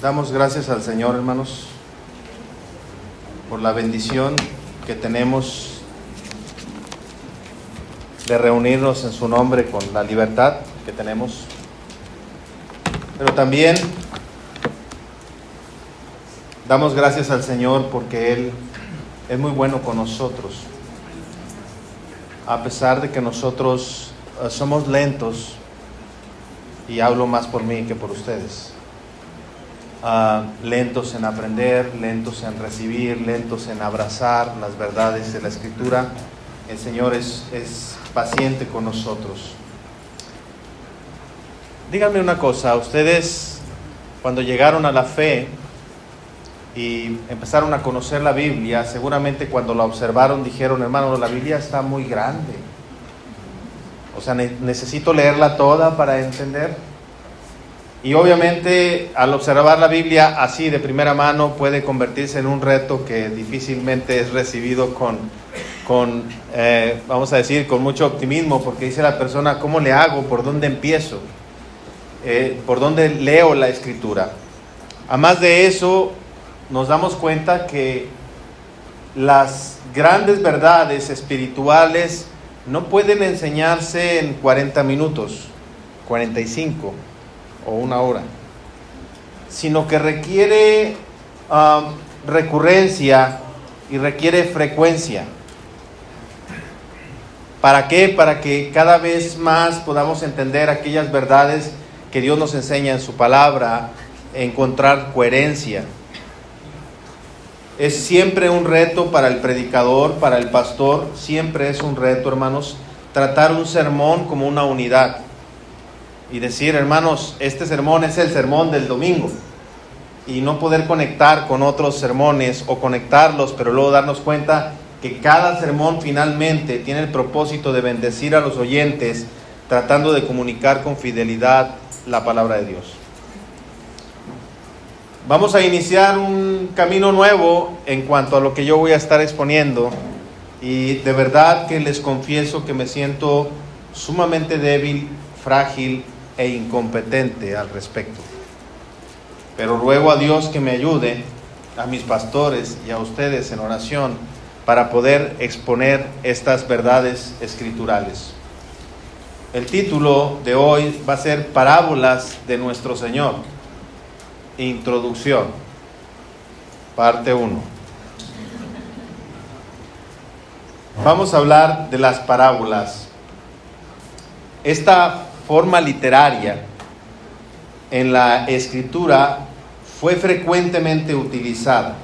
Damos gracias al Señor, hermanos, por la bendición que tenemos de reunirnos en su nombre con la libertad que tenemos. Pero también damos gracias al Señor porque Él es muy bueno con nosotros. A pesar de que nosotros somos lentos, y hablo más por mí que por ustedes, lentos en aprender, lentos en recibir, lentos en abrazar las verdades de la Escritura, el Señor es paciente con nosotros. Díganme una cosa, ustedes cuando llegaron a la fe y empezaron a conocer la Biblia, seguramente cuando la observaron dijeron: hermano, la Biblia está muy grande, o sea, necesito leerla toda para entender. Y obviamente al observar la Biblia así de primera mano puede convertirse en un reto que difícilmente es recibido vamos a decir, con mucho optimismo, porque dice la persona: ¿cómo le hago? ¿Por dónde empiezo? ¿Por dónde leo la Escritura? Además de eso, nos damos cuenta que las grandes verdades espirituales no pueden enseñarse en 40 minutos, 45 o una hora, sino que requiere recurrencia y requiere frecuencia. ¿Para qué? Para que cada vez más podamos entender aquellas verdades que Dios nos enseña en su palabra, encontrar coherencia. Es siempre un reto para el predicador, para el pastor, siempre es un reto, hermanos, tratar un sermón como una unidad y decir: hermanos, este sermón es el sermón del domingo, y no poder conectar con otros sermones o conectarlos, pero luego darnos cuenta que cada sermón finalmente tiene el propósito de bendecir a los oyentes, tratando de comunicar con fidelidad la palabra de Dios. Vamos a iniciar un camino nuevo en cuanto a lo que yo voy a estar exponiendo, y de verdad que les confieso que me siento sumamente débil, frágil e incompetente al respecto. Pero ruego a Dios que me ayude, a mis pastores y a ustedes en oración, para poder exponer estas verdades escriturales. El título de hoy va a ser Parábolas de nuestro Señor. Introducción, parte 1. Vamos a hablar de las parábolas. Esta forma literaria en la Escritura fue frecuentemente utilizada,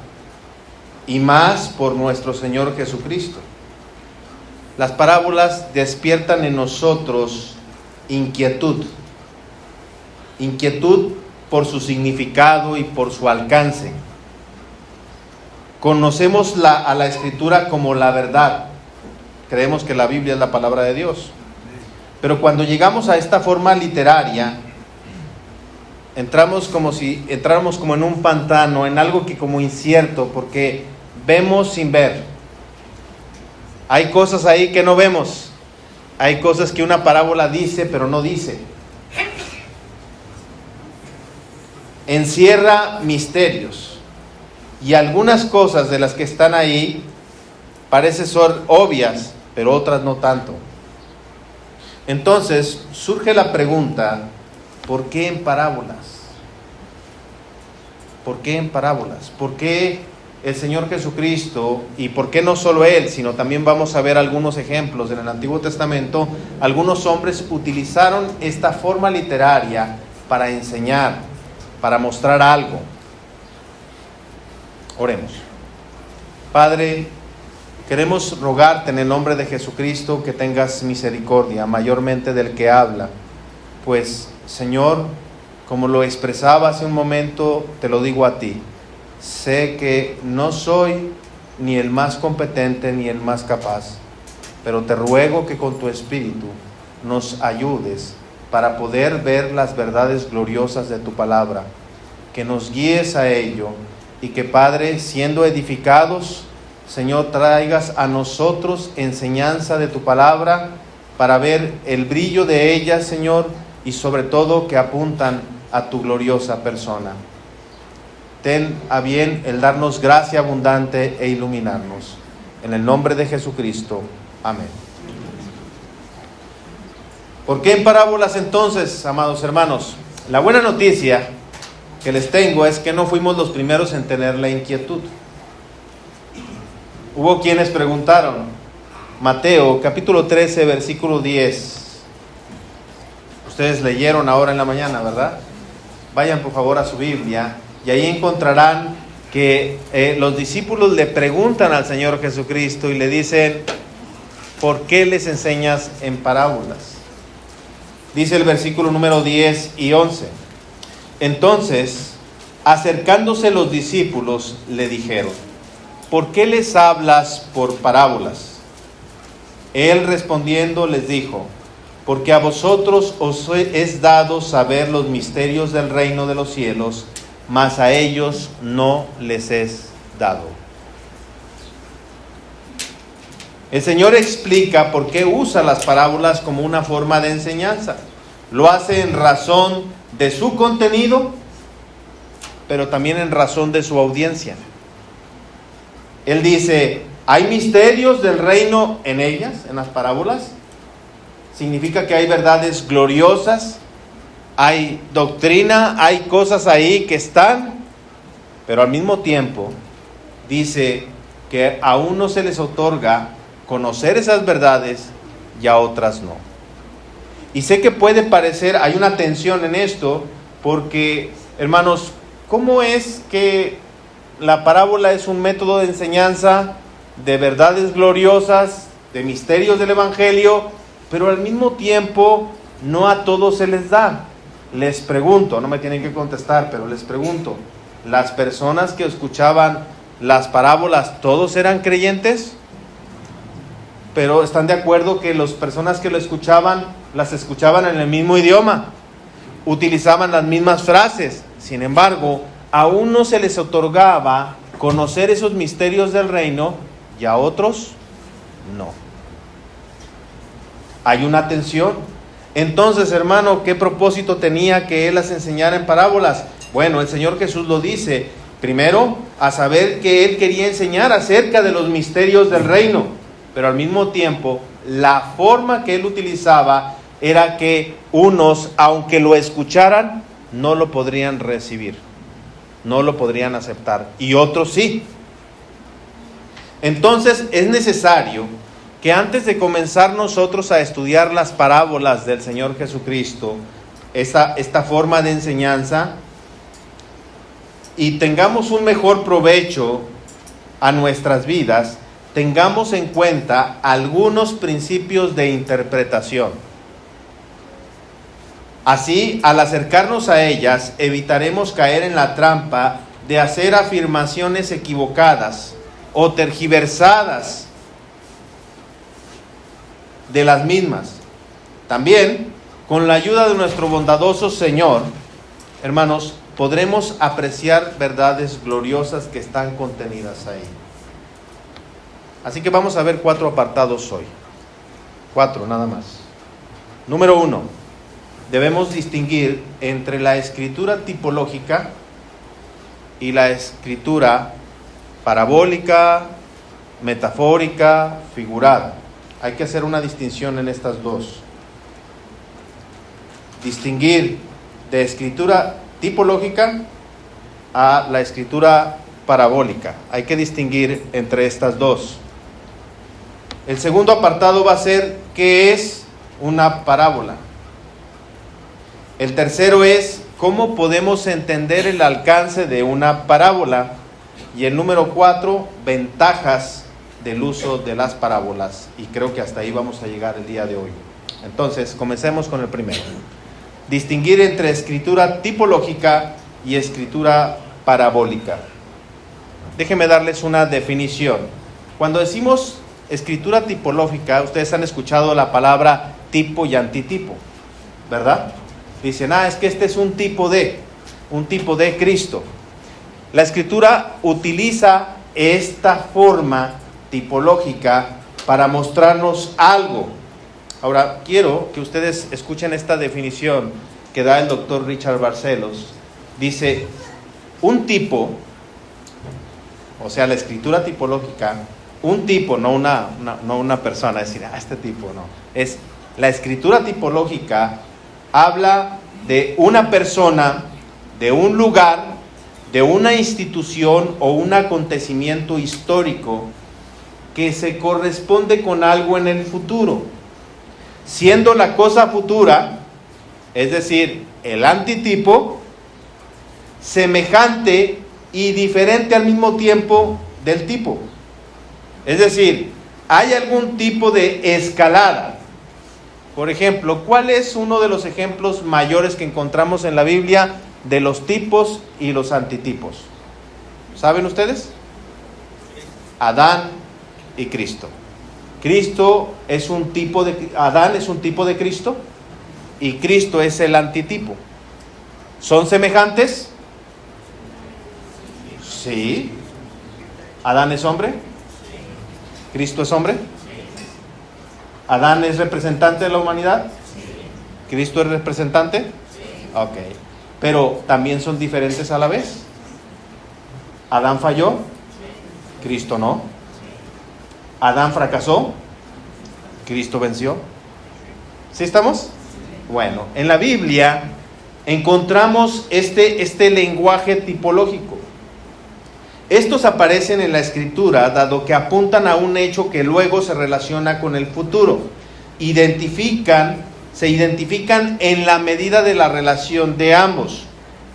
y más por nuestro Señor Jesucristo. Las parábolas despiertan en nosotros inquietud por su significado y por su alcance. Conocemos a la Escritura como la verdad. Creemos que la Biblia es la palabra de Dios. Pero cuando llegamos a esta forma literaria, entramos como si entráramos como en un pantano, en algo que como incierto, porque vemos sin ver. Hay cosas ahí que no vemos. Hay cosas que una parábola dice, pero no dice. Encierra misterios. Y algunas cosas de las que están ahí parecen ser obvias, pero otras no tanto. Entonces surge la pregunta: ¿por qué en parábolas? ¿Por qué en parábolas? ¿Por qué el Señor Jesucristo? Y por qué no solo Él, sino también vamos a ver algunos ejemplos en el Antiguo Testamento. Algunos hombres utilizaron esta forma literaria para enseñar, para mostrar algo. Oremos. Padre, queremos rogarte en el nombre de Jesucristo que tengas misericordia, mayormente del que habla. Pues, Señor, como lo expresaba hace un momento, te lo digo a ti. Sé que no soy ni el más competente ni el más capaz, pero te ruego que con tu Espíritu nos ayudes para poder ver las verdades gloriosas de tu palabra, que nos guíes a ello, y que, Padre, siendo edificados, Señor, traigas a nosotros enseñanza de tu palabra para ver el brillo de ella, Señor, y sobre todo que apuntan a tu gloriosa persona. ten a bien el darnos gracia abundante e iluminarnos. En el nombre de Jesucristo. Amén. ¿Por qué en parábolas entonces, amados hermanos? La buena noticia que les tengo es que no fuimos los primeros en tener la inquietud. Hubo quienes preguntaron, Mateo capítulo 13, versículo 10. Ustedes leyeron ahora en la mañana, ¿verdad? Vayan por favor a su Biblia y ahí encontrarán que los discípulos le preguntan al Señor Jesucristo y le dicen, ¿por qué les enseñas en parábolas? Dice el versículo número 10 y 11. Entonces, acercándose los discípulos, le dijeron, ¿por qué les hablas por parábolas? Él respondiendo les dijo, porque a vosotros os es dado saber los misterios del reino de los cielos, mas a ellos no les es dado. El Señor explica por qué usa las parábolas como una forma de enseñanza. Lo hace en razón de su contenido, pero también en razón de su audiencia. Él dice, ¿hay misterios del reino en ellas, en las parábolas? Significa que hay verdades gloriosas, hay doctrina, hay cosas ahí que están, pero al mismo tiempo dice que a unos se les otorga conocer esas verdades y a otras no. Y sé que puede parecer, hay una tensión en esto, porque, hermanos, ¿cómo es que la parábola es un método de enseñanza de verdades gloriosas, de misterios del Evangelio, pero al mismo tiempo no a todos se les da? Les pregunto, no me tienen que contestar, pero les pregunto, ¿las personas que escuchaban las parábolas, todos eran creyentes? Pero ¿están de acuerdo que las personas que lo escuchaban, las escuchaban en el mismo idioma? Utilizaban las mismas frases. Sin embargo, a unos se les otorgaba conocer esos misterios del reino y a otros no. Hay una tensión. Entonces, hermano, ¿qué propósito tenía que Él las enseñara en parábolas? Bueno, el Señor Jesús lo dice. Primero, a saber que Él quería enseñar acerca de los misterios del reino. Pero al mismo tiempo, la forma que Él utilizaba era que unos, aunque lo escucharan, no lo podrían recibir, no lo podrían aceptar, y otros sí. Entonces es necesario que antes de comenzar nosotros a estudiar las parábolas del Señor Jesucristo, esta forma de enseñanza, y tengamos un mejor provecho a nuestras vidas, tengamos en cuenta algunos principios de interpretación. Así, al acercarnos a ellas, evitaremos caer en la trampa de hacer afirmaciones equivocadas o tergiversadas de las mismas. También, con la ayuda de nuestro bondadoso Señor, hermanos, podremos apreciar verdades gloriosas que están contenidas ahí. Así que vamos a ver 4 apartados hoy. 4 nada más. Número 1. Debemos distinguir entre la escritura tipológica y la escritura parabólica, metafórica, figurada. Hay que hacer una distinción en estas dos. Distinguir de escritura tipológica a la escritura parabólica. Hay que distinguir entre estas dos. El segundo apartado va a ser ¿qué es una parábola? El tercero es ¿cómo podemos entender el alcance de una parábola? Y el número 4, ventajas del uso de las parábolas. Y creo que hasta ahí vamos a llegar el día de hoy. Entonces, comencemos con el primero. Distinguir entre escritura tipológica y escritura parabólica. Déjenme darles una definición. Cuando decimos escritura tipológica, ustedes han escuchado la palabra tipo y antitipo, ¿verdad? Dicen, es que este es un tipo de Cristo. La escritura utiliza esta forma tipológica para mostrarnos algo. Ahora, quiero que ustedes escuchen esta definición que da el doctor Richard Barcelos. Dice, un tipo, o sea, la escritura tipológica, un tipo, no una persona, decir, este tipo, no. Es la escritura tipológica habla de una persona, de un lugar, de una institución o un acontecimiento histórico que se corresponde con algo en el futuro, siendo la cosa futura, es decir, el antitipo, semejante y diferente al mismo tiempo del tipo. Es decir, hay algún tipo de escalada. Por ejemplo, ¿cuál es uno de los ejemplos mayores que encontramos en la Biblia de los tipos y los antitipos? ¿Saben ustedes? Adán y Cristo. Adán es un tipo de Cristo y Cristo es el antitipo. ¿Son semejantes? Sí. ¿Adán es hombre? ¿Cristo es hombre? ¿Adán es representante de la humanidad? ¿Cristo es representante? Ok. Pero también son diferentes a la vez. ¿Adán falló? Cristo no. ¿Adán fracasó? Cristo venció. ¿Sí estamos? Bueno, en la Biblia encontramos este lenguaje tipológico. Estos aparecen en la Escritura, dado que apuntan a un hecho que luego se relaciona con el futuro. Se identifican en la medida de la relación de ambos.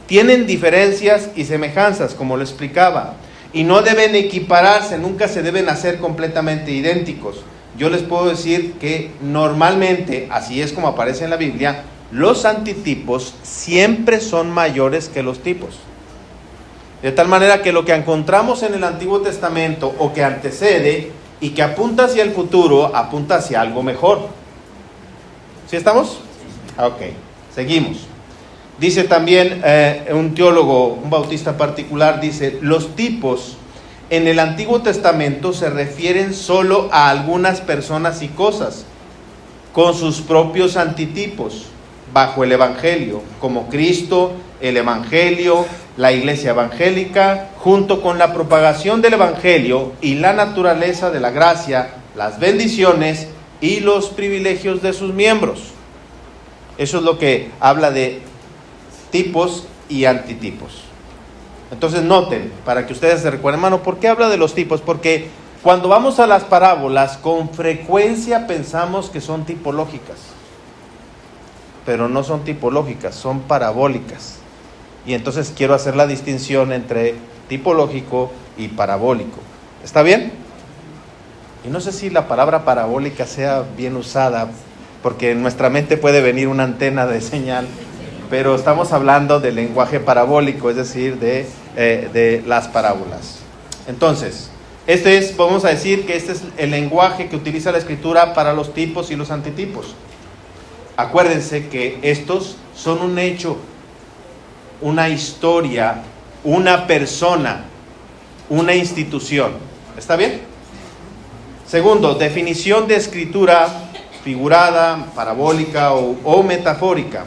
Tienen diferencias y semejanzas, como lo explicaba, y no deben equipararse, nunca se deben hacer completamente idénticos. Yo les puedo decir que normalmente, así es como aparece en la Biblia, los antitipos siempre son mayores que los tipos. De tal manera que lo que encontramos en el Antiguo Testamento o que antecede y que apunta hacia el futuro, apunta hacia algo mejor. ¿Sí estamos? Ok, seguimos. Dice también un teólogo, un bautista particular, dice, los tipos en el Antiguo Testamento se refieren solo a algunas personas y cosas, con sus propios antitipos, bajo el Evangelio, como Cristo, el Evangelio, la iglesia evangélica, junto con la propagación del Evangelio y la naturaleza de la gracia, las bendiciones y los privilegios de sus miembros. Eso es lo que habla de tipos y antitipos. Entonces noten, para que ustedes se recuerden, hermano, ¿por qué habla de los tipos? Porque cuando vamos a las parábolas, con frecuencia pensamos que son tipológicas, pero no son tipológicas, son parabólicas. Y entonces quiero hacer la distinción entre tipológico y parabólico. ¿Está bien? Y no sé si la palabra parabólica sea bien usada, porque en nuestra mente puede venir una antena de señal, pero estamos hablando del lenguaje parabólico, es decir, de las parábolas. Entonces, vamos a decir que este es el lenguaje que utiliza la Escritura para los tipos y los antitipos. Acuérdense que estos son un hecho, una historia, una persona, una institución. ¿Está bien? Segundo, definición de escritura figurada, parabólica o metafórica,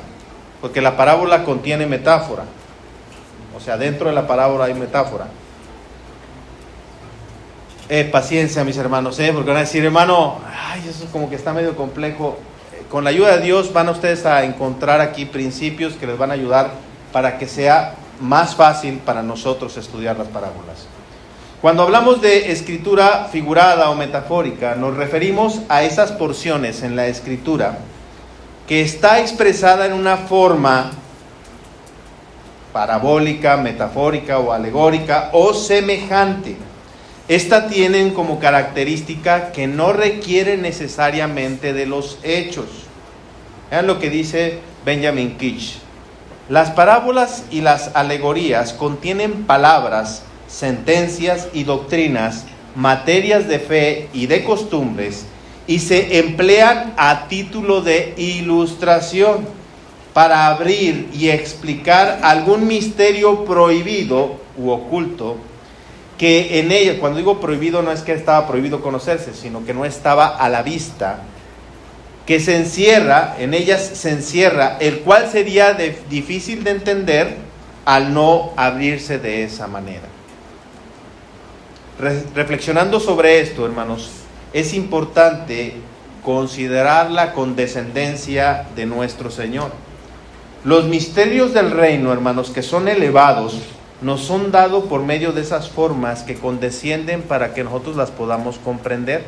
porque la parábola contiene metáfora. O sea, dentro de la parábola hay metáfora. Paciencia, mis hermanos, porque van a decir, hermano, eso como que está medio complejo. Con la ayuda de Dios van a ustedes a encontrar aquí principios que les van a ayudar para que sea más fácil para nosotros estudiar las parábolas. Cuando hablamos de escritura figurada o metafórica, nos referimos a esas porciones en la escritura que está expresada en una forma parabólica, metafórica o alegórica o semejante. Esta tienen como característica que no requiere necesariamente de los hechos. Vean lo que dice Benjamin Kitch. Las parábolas y las alegorías contienen palabras, sentencias y doctrinas, materias de fe y de costumbres, y se emplean a título de ilustración para abrir y explicar algún misterio prohibido u oculto, que en ellas, cuando digo prohibido, no es que estaba prohibido conocerse, sino que no estaba a la vista, que en ellas se encierra, el cual sería difícil de entender al no abrirse de esa manera. Reflexionando sobre esto, hermanos, es importante considerar la condescendencia de nuestro Señor. Los misterios del reino, hermanos, que son elevados, nos son dados por medio de esas formas que condescienden para que nosotros las podamos comprender.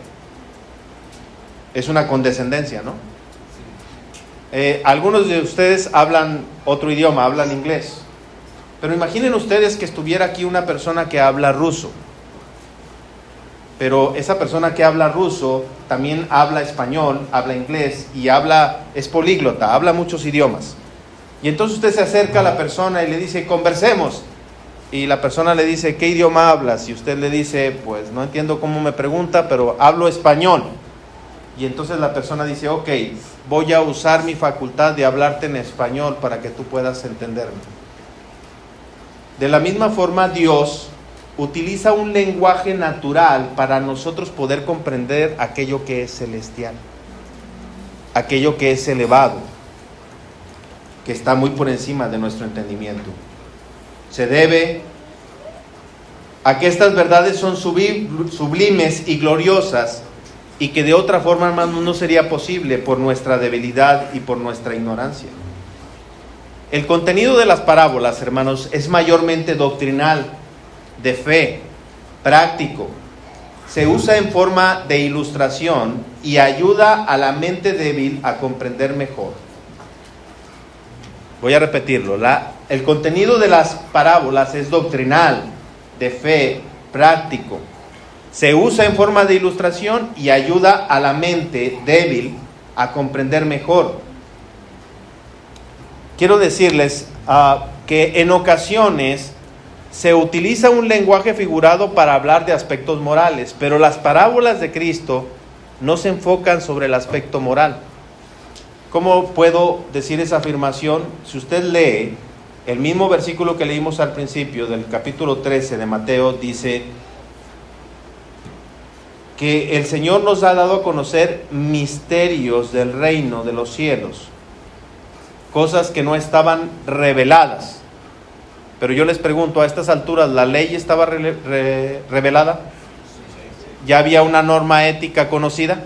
Es una condescendencia, ¿no? Algunos de ustedes hablan otro idioma, hablan inglés. Pero imaginen ustedes que estuviera aquí una persona que habla ruso. Pero esa persona que habla ruso también habla español, habla inglés y es políglota, habla muchos idiomas. Y entonces usted se acerca a la persona y le dice, conversemos. Y la persona le dice, ¿qué idioma hablas? Y usted le dice, pues no entiendo cómo me pregunta, pero hablo español. Y entonces la persona dice, ok, voy a usar mi facultad de hablarte en español para que tú puedas entenderme. De la misma forma, Dios utiliza un lenguaje natural para nosotros poder comprender aquello que es celestial, aquello que es elevado, que está muy por encima de nuestro entendimiento. Se debe a que estas verdades son sublimes y gloriosas y que de otra forma, hermanos, no sería posible por nuestra debilidad y por nuestra ignorancia. El contenido de las parábolas, hermanos, es mayormente doctrinal, de fe, práctico. Se usa en forma de ilustración y ayuda a la mente débil a comprender mejor. Voy a repetirlo. El contenido de las parábolas es doctrinal, de fe, práctico. Se usa en forma de ilustración y ayuda a la mente débil a comprender mejor. Quiero decirles que en ocasiones se utiliza un lenguaje figurado para hablar de aspectos morales, pero las parábolas de Cristo no se enfocan sobre el aspecto moral. ¿Cómo puedo decir esa afirmación? Si usted lee el mismo versículo que leímos al principio del capítulo 13 de Mateo, dice que el Señor nos ha dado a conocer misterios del reino de los cielos, cosas que no estaban reveladas. Pero yo les pregunto, a estas alturas, ¿la ley estaba revelada? ¿Ya había una norma ética conocida?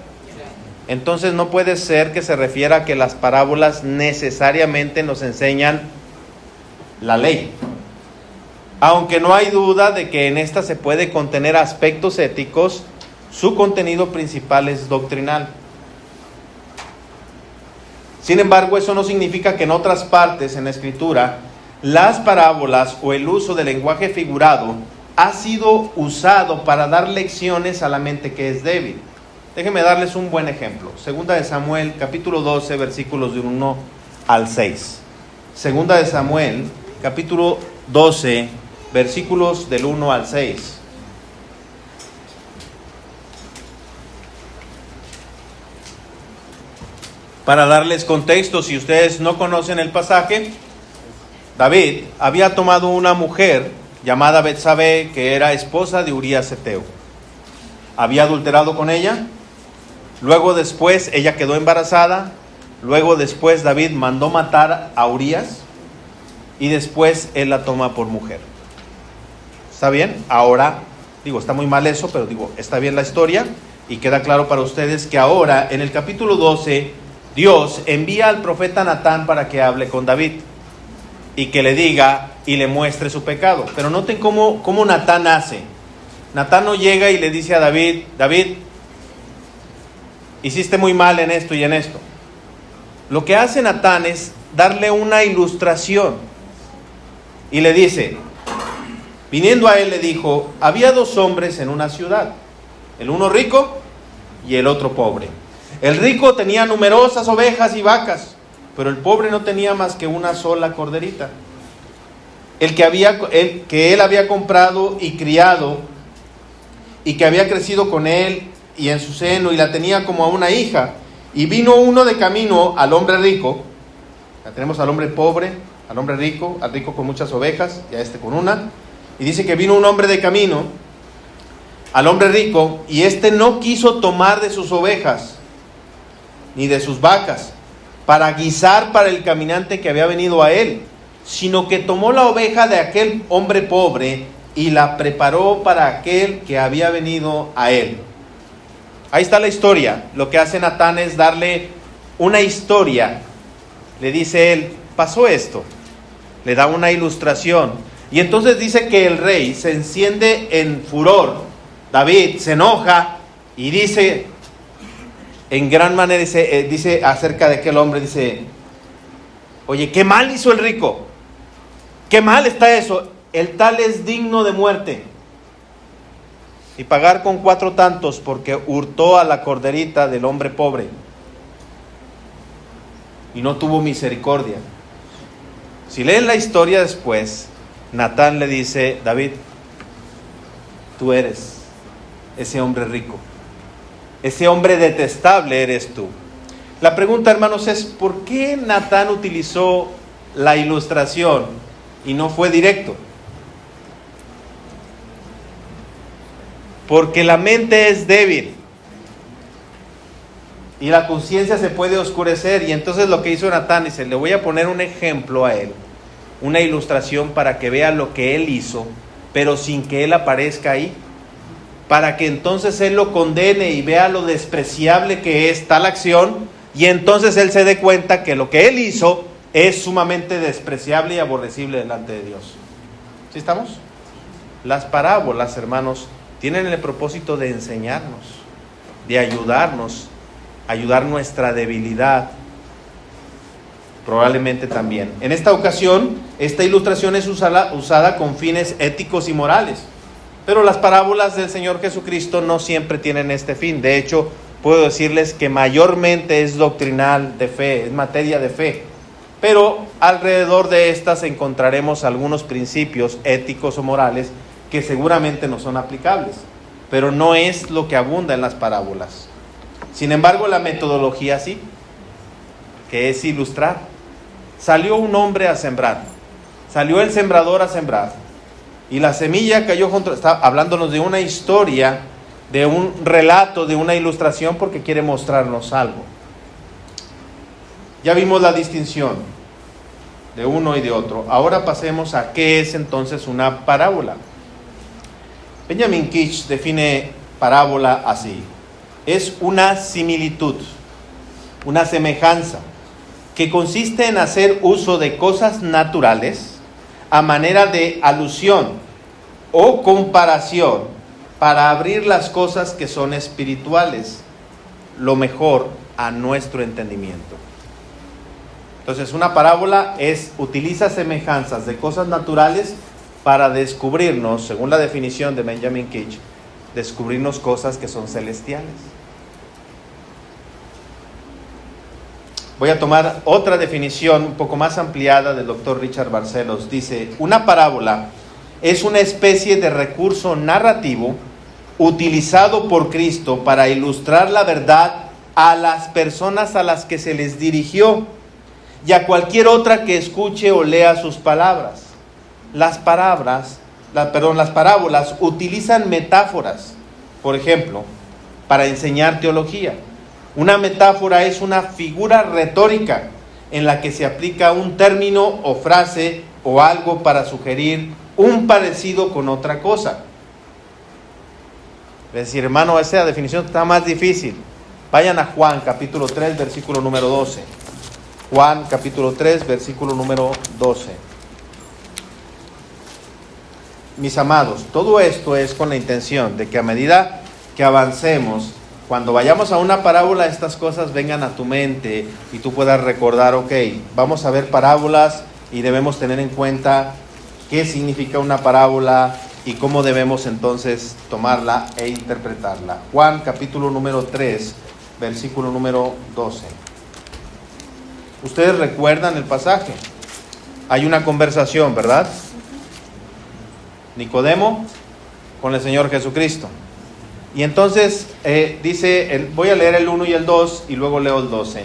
Entonces no puede ser que se refiera a que las parábolas necesariamente nos enseñan la ley. Aunque no hay duda de que en esta se puede contener aspectos éticos, su contenido principal es doctrinal. Sin embargo, eso no significa que en otras partes en la Escritura las parábolas o el uso del lenguaje figurado ha sido usado para dar lecciones a la mente que es débil. Déjenme darles un buen ejemplo. Segunda de Samuel, capítulo 12, versículos de 1 al 6. Segunda de Samuel, capítulo 12, versículos del 1 al 6. Para darles contexto, si ustedes no conocen el pasaje, David había tomado una mujer llamada Betsabé, que era esposa de Urías Heteo. Había adulterado con ella. Luego después ella quedó embarazada. Luego después David mandó matar a Urías. Y después él la toma por mujer. ¿Está bien? Ahora, está muy mal eso, pero está bien la historia. Y queda claro para ustedes que ahora, en el capítulo 12, Dios envía al profeta Natán para que hable con David y que le diga y le muestre su pecado. Pero noten cómo Natán hace. Natán no llega y le dice a David, David, hiciste muy mal en esto y en esto. Lo que hace Natán es darle una ilustración y le dice, viniendo a él le dijo, había 2 hombres en una ciudad, el uno rico y el otro pobre. El rico tenía numerosas ovejas y vacas, pero el pobre no tenía más que una sola corderita, el que él había comprado y criado, y que había crecido con él y en su seno, y la tenía como a una hija. Y vino uno de camino al hombre rico. Ya tenemos al hombre pobre, al hombre rico, al rico con muchas ovejas, y a este con una. Y dice que vino un hombre de camino al hombre rico, y no quiso tomar de sus ovejas ni de sus vacas para guisar para el caminante que había venido a él, sino que tomó la oveja de aquel hombre pobre y la preparó para aquel que había venido a él. Ahí está la historia. Lo que hace Natán es darle una historia. Le dice él, pasó esto. Le da una ilustración. Y entonces dice que el rey se enciende en furor. David se enoja y dice, en gran manera dice acerca de aquel hombre, dice, oye, qué mal hizo el rico. Qué mal está eso. El tal es digno de muerte. Y pagar con 4 tantos porque hurtó a la corderita del hombre pobre. Y no tuvo misericordia. Si leen la historia después, Natán le dice, David, tú eres ese hombre rico. Ese hombre detestable eres tú. La pregunta, hermanos, es ¿por qué Natán utilizó la ilustración y no fue directo? Porque la mente es débil y la conciencia se puede oscurecer. Y entonces lo que hizo Natán, dice, le voy a poner un ejemplo a él, una ilustración para que vea lo que él hizo, pero sin que él aparezca ahí, para que entonces él lo condene y vea lo despreciable que es tal acción, y entonces él se dé cuenta que lo que él hizo es sumamente despreciable y aborrecible delante de Dios. ¿Sí estamos? Las parábolas, hermanos, tienen el propósito de enseñarnos, de ayudarnos, ayudar nuestra debilidad, probablemente también. En esta ocasión, esta ilustración es usada con fines éticos y morales, pero las parábolas del Señor Jesucristo no siempre tienen este fin. De hecho, puedo decirles que mayormente es doctrinal de fe, es materia de fe, pero alrededor de estas encontraremos algunos principios éticos o morales que seguramente no son aplicables, pero no es lo que abunda en las parábolas. Sin embargo, la metodología sí, que es ilustrar. Salió un hombre a sembrar, salió el sembrador a sembrar, y la semilla cayó junto, está hablándonos de una historia, de un relato, de una ilustración, porque quiere mostrarnos algo. Ya vimos la distinción de uno y de otro. Ahora pasemos a qué es entonces una parábola. Benjamin Kitch define parábola así: es una similitud, una semejanza, que consiste en hacer uso de cosas naturales a manera de alusión o comparación para abrir las cosas que son espirituales, lo mejor a nuestro entendimiento. Entonces, una parábola utiliza semejanzas de cosas naturales para descubrirnos, según la definición de Benjamin Kitch, descubrirnos cosas que son celestiales. Voy a tomar otra definición un poco más ampliada del doctor Richard Barcelos. Dice, una parábola es una especie de recurso narrativo utilizado por Cristo para ilustrar la verdad a las personas a las que se les dirigió y a cualquier otra que escuche o lea sus palabras. Las parábolas utilizan metáforas, por ejemplo, para enseñar teología. Una metáfora es una figura retórica en la que se aplica un término o frase o algo para sugerir un parecido con otra cosa. Es decir, hermano, esa definición está más difícil. Vayan a Juan capítulo 3, versículo número 12. Juan capítulo 3, versículo número 12. Mis amados, todo esto es con la intención de que a medida que avancemos, cuando vayamos a una parábola, estas cosas vengan a tu mente y tú puedas recordar, ok, vamos a ver parábolas y debemos tener en cuenta qué significa una parábola y cómo debemos entonces tomarla e interpretarla. Juan capítulo número 3, versículo número 12. Ustedes recuerdan el pasaje. Hay una conversación, ¿verdad? Nicodemo con el Señor Jesucristo. Y entonces dice, voy a leer el 1 y el 2 y luego leo el 12.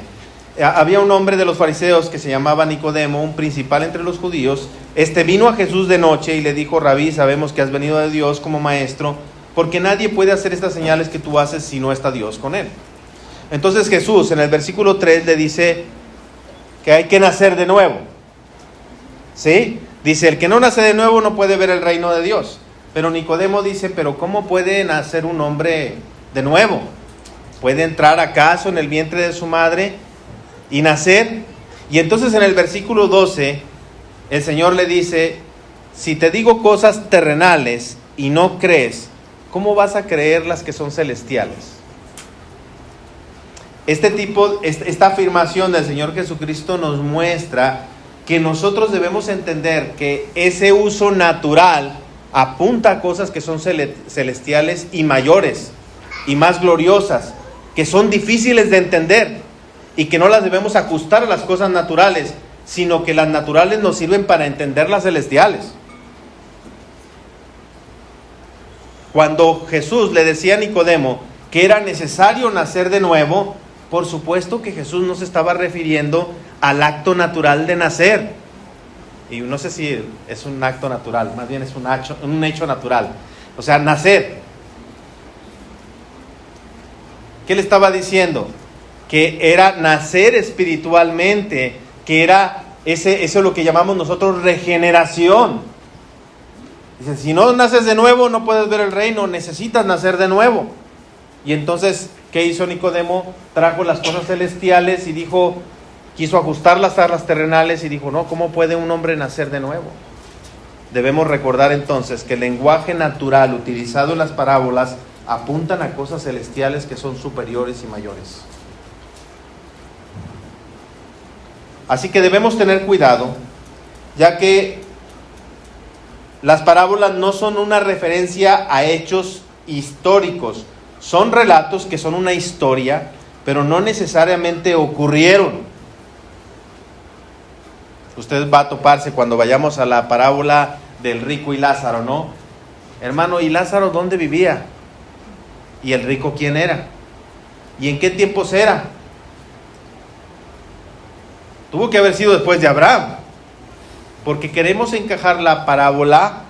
Había un hombre de los fariseos que se llamaba Nicodemo, un principal entre los judíos. Vino a Jesús de noche y le dijo, Rabí, sabemos que has venido de Dios como maestro, porque nadie puede hacer estas señales que tú haces si no está Dios con él. Entonces Jesús en el versículo 3 le dice que hay que nacer de nuevo. ¿Sí? Dice, el que no nace de nuevo no puede ver el reino de Dios. Pero Nicodemo dice, pero ¿cómo puede nacer un hombre de nuevo? ¿Puede entrar acaso en el vientre de su madre y nacer? Y entonces en el versículo 12, el Señor le dice, si te digo cosas terrenales y no crees, ¿cómo vas a creer las que son celestiales? Esta afirmación del Señor Jesucristo nos muestra que nosotros debemos entender que ese uso natural apunta a cosas que son celestiales y mayores y más gloriosas, que son difíciles de entender y que no las debemos ajustar a las cosas naturales, sino que las naturales nos sirven para entender las celestiales. Cuando Jesús le decía a Nicodemo que era necesario nacer de nuevo, por supuesto que Jesús no se estaba refiriendo al acto natural de nacer. Y no sé si es un acto natural, más bien es un hecho natural. O sea, nacer. ¿Qué le estaba diciendo? Que era nacer espiritualmente, que era eso es lo que llamamos nosotros regeneración. Dice, si no naces de nuevo, no puedes ver el reino, necesitas nacer de nuevo. Y entonces, ¿qué hizo Nicodemo? Trajo las cosas celestiales y quiso ajustarlas a las terrenales y dijo, no, ¿cómo puede un hombre nacer de nuevo? Debemos recordar entonces que el lenguaje natural utilizado en las parábolas apuntan a cosas celestiales que son superiores y mayores. Así que debemos tener cuidado, ya que las parábolas no son una referencia a hechos históricos, son relatos que son una historia, pero no necesariamente ocurrieron. Usted va a toparse cuando vayamos a la parábola del rico y Lázaro, ¿no? Hermano, ¿y Lázaro dónde vivía? ¿Y el rico quién era? ¿Y en qué tiempos era? Tuvo que haber sido después de Abraham, porque queremos encajar la parábola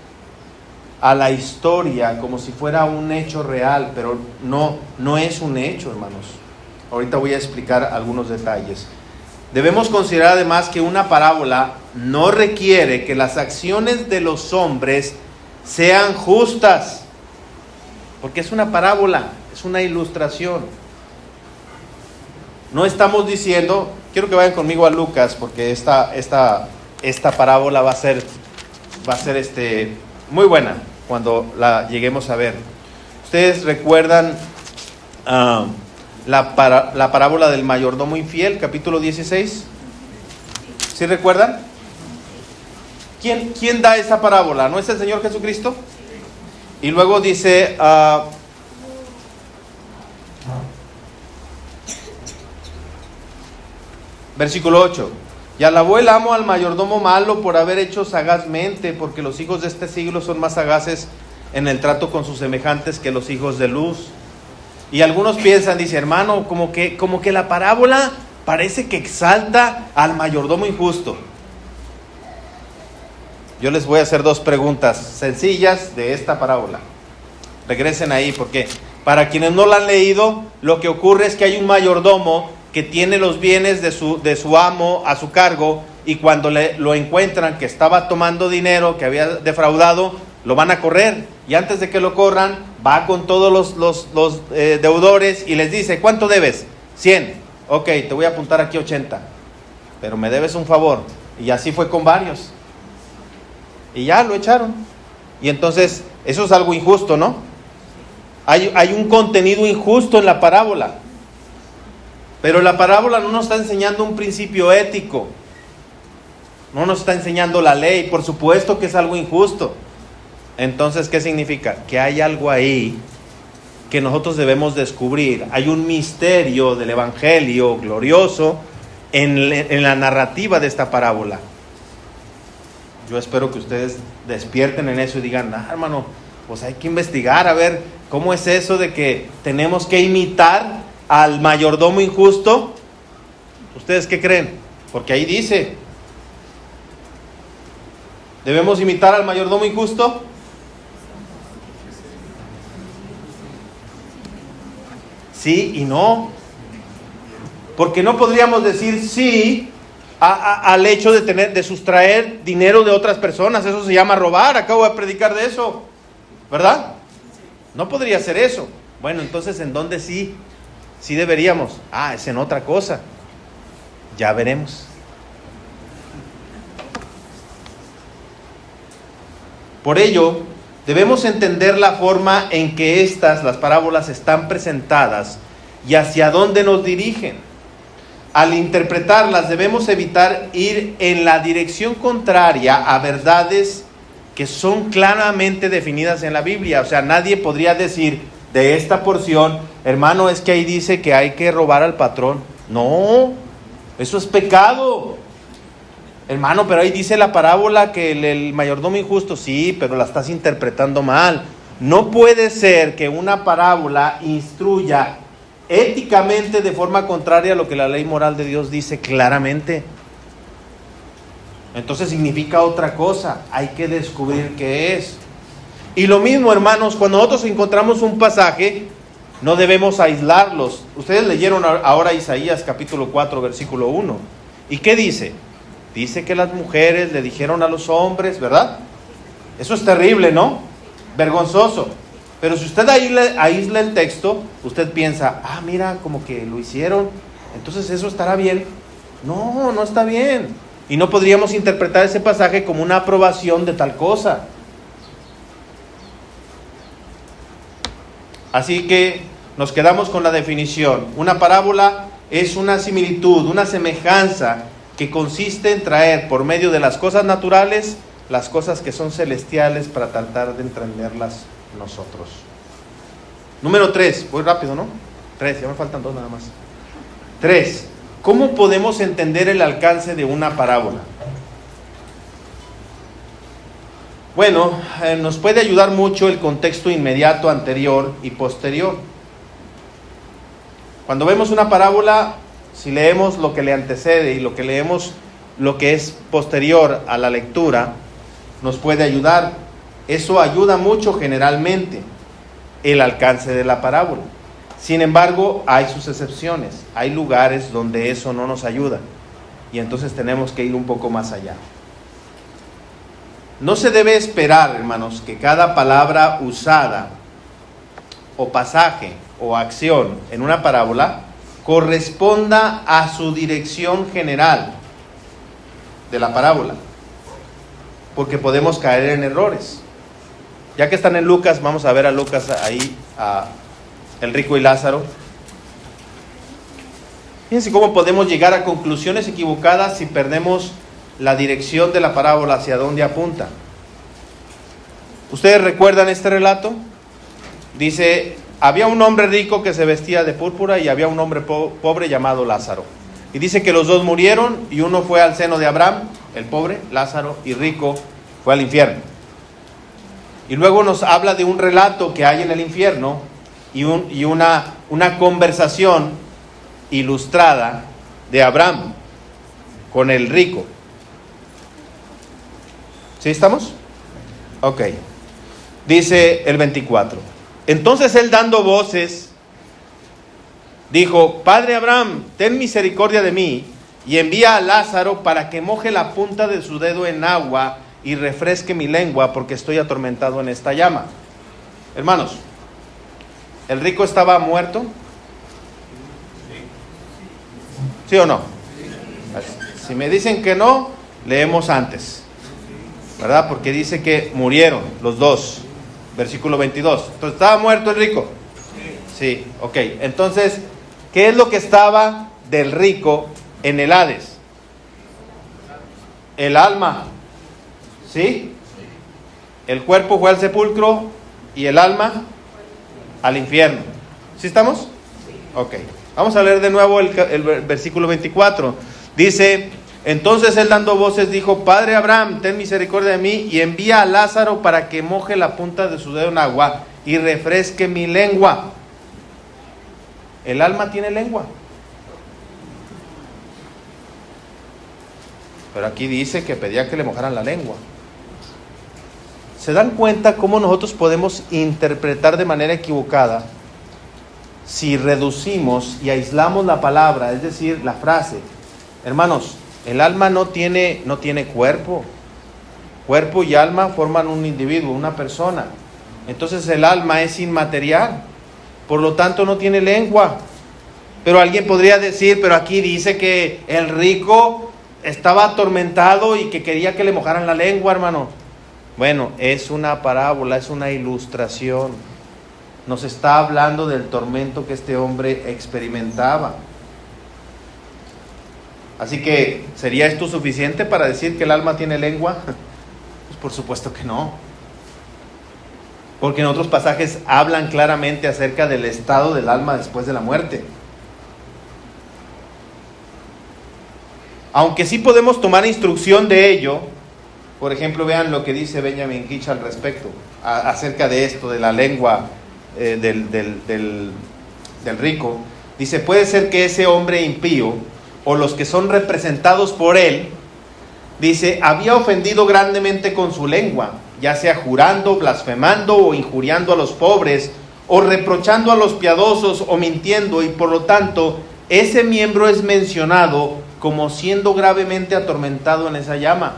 a la historia como si fuera un hecho real, pero no es un hecho, hermanos. Ahorita voy a explicar algunos detalles. Debemos considerar además que una parábola no requiere que las acciones de los hombres sean justas, porque es una parábola, es una ilustración. No estamos diciendo, quiero que vayan conmigo a Lucas, porque esta parábola va a ser muy buena cuando la lleguemos a ver. Ustedes recuerdan la parábola del mayordomo infiel, capítulo 16. ¿Sí recuerdan? ¿Quién da esa parábola? ¿No es el Señor Jesucristo? Y luego dice, versículo 8. Y alabó el amo al mayordomo malo por haber hecho sagazmente, porque los hijos de este siglo son más sagaces en el trato con sus semejantes que los hijos de luz. Y algunos piensan, dice, hermano, como que la parábola parece que exalta al mayordomo injusto. Yo les voy a hacer dos preguntas sencillas de esta parábola. Regresen ahí, porque para quienes no la han leído, lo que ocurre es que hay un mayordomo que tiene los bienes de su amo a su cargo, y cuando lo encuentran que estaba tomando dinero, que había defraudado, lo van a correr, y antes de que lo corran, va con todos los deudores y les dice, ¿cuánto debes? 100. Ok, te voy a apuntar aquí 80, pero me debes un favor. Y así fue con varios, y ya lo echaron. Y entonces, eso es algo injusto, ¿no? Hay un contenido injusto en la parábola. Pero la parábola no nos está enseñando un principio ético, no nos está enseñando la ley. Por supuesto que es algo injusto. Entonces, ¿qué significa? Que hay algo ahí que nosotros debemos descubrir. Hay un misterio del evangelio glorioso en la narrativa de esta parábola. Yo espero que ustedes despierten en eso y digan, hermano, pues hay que investigar a ver cómo es eso de que tenemos que imitar al mayordomo injusto. ¿Ustedes qué creen? Porque ahí dice, ¿debemos imitar al mayordomo injusto? Sí y no. Porque no podríamos decir sí al hecho de sustraer dinero de otras personas. Eso se llama robar. Acabo de predicar de eso, ¿verdad? No podría ser eso. Bueno, entonces, ¿en dónde sí deberíamos? Es en otra cosa. Ya veremos. Por ello, debemos entender la forma en que las parábolas están presentadas y hacia dónde nos dirigen. Al interpretarlas debemos evitar ir en la dirección contraria a verdades que son claramente definidas en la Biblia. O sea, nadie podría decir de esta porción, hermano, es que ahí dice que hay que robar al patrón. No, eso es pecado. Hermano, pero ahí dice la parábola que el mayordomo injusto. Sí, pero la estás interpretando mal. No puede ser que una parábola instruya éticamente de forma contraria a lo que la ley moral de Dios dice claramente. Entonces significa otra cosa. Hay que descubrir qué es. Y lo mismo, hermanos, cuando nosotros encontramos un pasaje, no debemos aislarlos. Ustedes leyeron ahora Isaías capítulo 4, versículo 1. ¿Y qué dice? Dice que las mujeres le dijeron a los hombres, ¿verdad? Eso es terrible, ¿no? Vergonzoso. Pero si usted aísla el texto, usted piensa, mira, como que lo hicieron, entonces eso estará bien. No, no está bien. Y no podríamos interpretar ese pasaje como una aprobación de tal cosa. Así que nos quedamos con la definición. Una parábola es una similitud, una semejanza que consiste en traer por medio de las cosas naturales las cosas que son celestiales para tratar de entenderlas nosotros. Número 3, voy rápido, ¿no? 3, ya me faltan 2 nada más. 3, ¿cómo podemos entender el alcance de una parábola? Bueno, nos puede ayudar mucho el contexto inmediato, anterior y posterior. Cuando vemos una parábola, si leemos lo que le antecede y lo que leemos lo que es posterior a la lectura, nos puede ayudar. Eso ayuda mucho generalmente el alcance de la parábola. Sin embargo, hay sus excepciones. Hay lugares donde eso no nos ayuda y entonces tenemos que ir un poco más allá. No se debe esperar, hermanos, que cada palabra usada o pasaje o acción en una parábola corresponda a su dirección general de la parábola, porque podemos caer en errores. Ya que están en Lucas, vamos a ver a Lucas ahí, a el rico y Lázaro. Fíjense cómo podemos llegar a conclusiones equivocadas si perdemos la dirección de la parábola, hacia dónde apunta. ¿Ustedes recuerdan este relato? Dice, había un hombre rico que se vestía de púrpura y había un hombre pobre llamado Lázaro. Y dice que los dos murieron y uno fue al seno de Abraham, el pobre, Lázaro, y rico fue al infierno. Y luego nos habla de un relato que hay en el infierno y una conversación ilustrada de Abraham con el rico. ¿Sí estamos? Ok. Dice el 24. Entonces él, dando voces, dijo, Padre Abraham, ten misericordia de mí y envía a Lázaro para que moje la punta de su dedo en agua y refresque mi lengua, porque estoy atormentado en esta llama. Hermanos, ¿el rico estaba muerto? ¿Sí o no? Si me dicen que no, leemos antes, ¿verdad? Porque dice que murieron los dos. Versículo 22. Entonces, ¿estaba muerto el rico? Sí, ok. Entonces, ¿qué es lo que estaba del rico en el Hades? El alma. ¿Sí? El cuerpo fue al sepulcro y el alma al infierno. ¿Sí estamos? Ok. Vamos a leer de nuevo el versículo 24. Dice, entonces él, dando voces, dijo, Padre Abraham, ten misericordia de mí y envía a Lázaro para que moje la punta de su dedo en agua y refresque mi lengua. ¿El alma tiene lengua? Pero aquí dice que pedía que le mojaran la lengua. ¿Se dan cuenta cómo nosotros podemos interpretar de manera equivocada si reducimos y aislamos la palabra, es decir, la frase? Hermanos, El alma no tiene cuerpo. Cuerpo y alma forman un individuo, una persona. Entonces el alma es inmaterial, por lo tanto no tiene lengua. Pero alguien podría decir, pero aquí dice que el rico estaba atormentado y que quería que le mojaran la lengua, hermano. Bueno, es una parábola, es una ilustración. Nos está hablando del tormento que este hombre experimentaba. Así que, ¿sería esto suficiente para decir que el alma tiene lengua? Pues por supuesto que no. Porque en otros pasajes hablan claramente acerca del estado del alma después de la muerte. Aunque sí podemos tomar instrucción de ello, por ejemplo, vean lo que dice Benjamin Kitch al respecto, acerca de esto, de la lengua del rico. Dice, puede ser que ese hombre impío, o los que son representados por él, dice, había ofendido grandemente con su lengua, ya sea jurando, blasfemando o injuriando a los pobres, o reprochando a los piadosos o mintiendo, y por lo tanto, ese miembro es mencionado como siendo gravemente atormentado en esa llama.